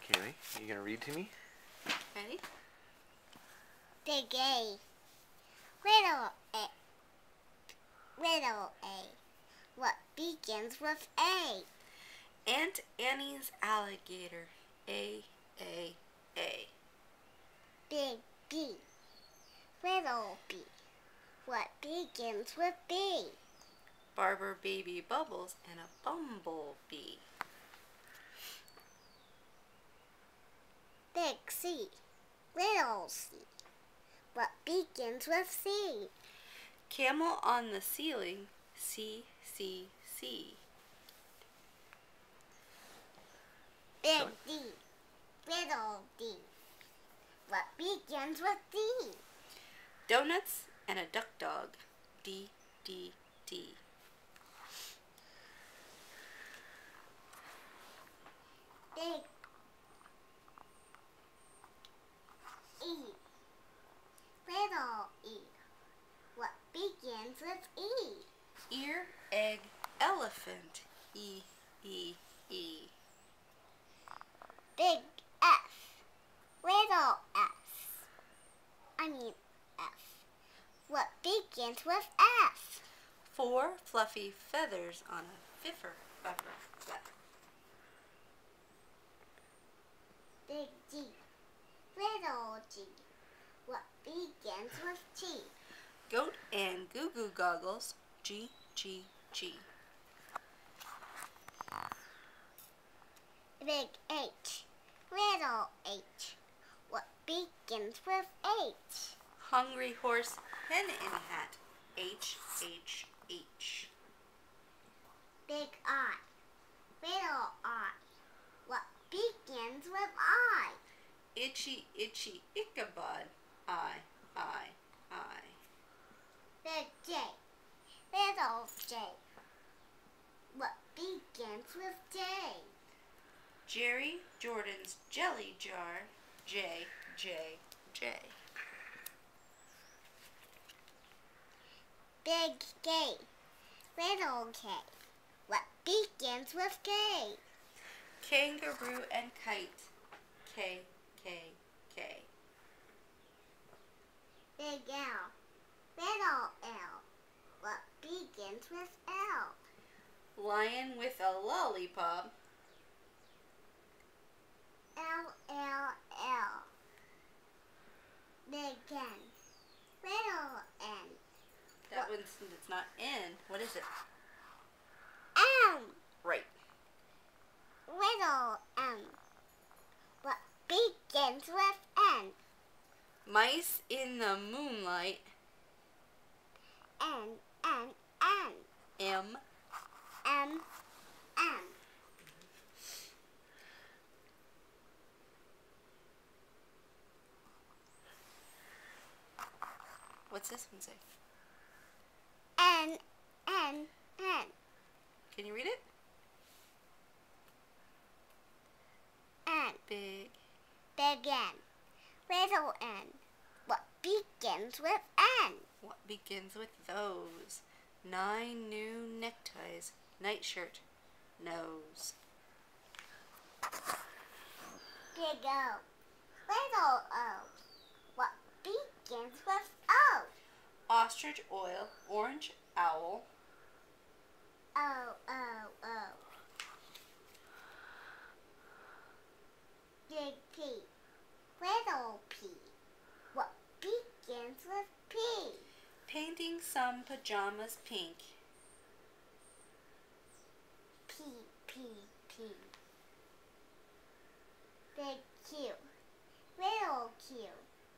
Kaylee, you gonna read to me? Ready? Big A. Little A. Little A. What begins with A? Aunt Annie's alligator. A. Big B. Little B. What begins with B? Barber Baby Bubbles and a bumblebee. Big C. Little C. What begins with C? Camel on the ceiling. C. Big D. Little D. What begins with D? Donuts and a duck dog. D. Big E. Little E. What begins with E? Ear, egg, elephant. E. Big F. Little F. F. What begins with F? 4 fluffy feathers on a fiffer. Big G. Little G. What begins with G? Goat and goo goo goggles. G. Big H. Little H. What begins with H? Hungry horse, hen in hat. H. Big I. Little I. What begins with I? Itchy Ichabod. I. Big J. Little J. What begins with J? Jerry Jordan's jelly jar. J. Big K. Little K. What begins with K? Kangaroo and kite. K. Big L. Little L. What begins with L? Lion with a lollipop. L. Big N. Little N. That one's it's not N. What is it? M. Right. Little M. What begins with N? Mice in the moonlight. N. M. M. What's this one say? N. Can you read it? N. Big. Big N. Little N. What begins with N? What begins with those? 9 new neckties. Nightshirt. Nose. Big O. Little O. What begins with O? Ostrich oil. Orange owl. O. Big P. Little P. What begins with P? Painting some pajamas pink. P. Big Q. Little Q.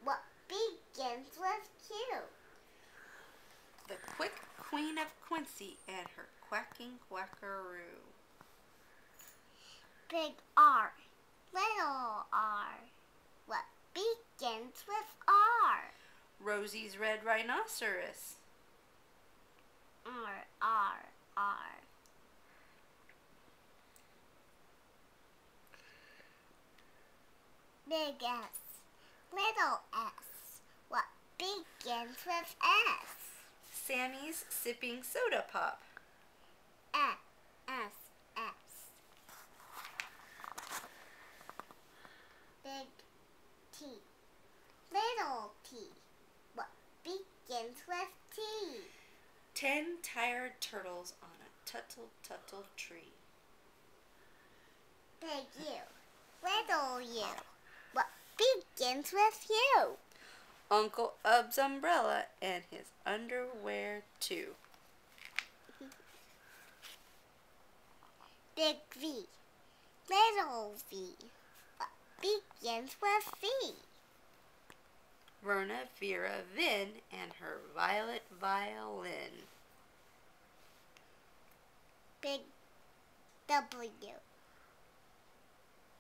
What begins with Q? The quick Queen of Quincy and her quacking quackaroo. Big R. Little R. What begins with R? Rosie's red rhinoceros. R. Big S. Little S. What begins with S? Sammy's sipping soda pop. S. tuttle tuttle tree. Big U, little U, what begins with U? Uncle Ub's umbrella and his underwear too. Big V, little V, what begins with V? Verna Vera Vin and her violet violin. Big W,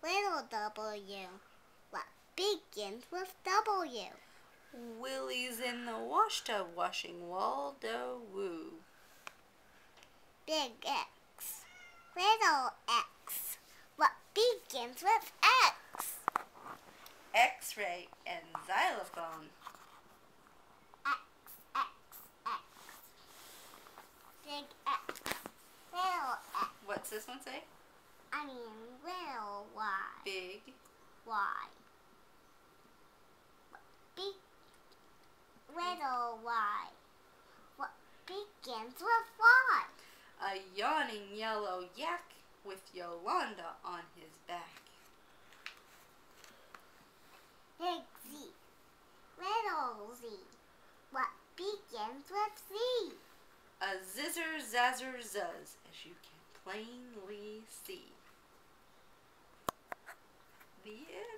little W, what begins with W? Willie's in the wash tub washing Waldo Woo. Big X, little X, what begins with X? X-ray and xylophone. X, X, X. Big X, little X. What's this one say? I mean little Y. Big Y. Big little Y. What begins with Y? a yawning yellow yak with Yolanda on his back. Big Z, little Z, what begins with Z? A zizzer zazzer zuzz, as you can plainly see. The end.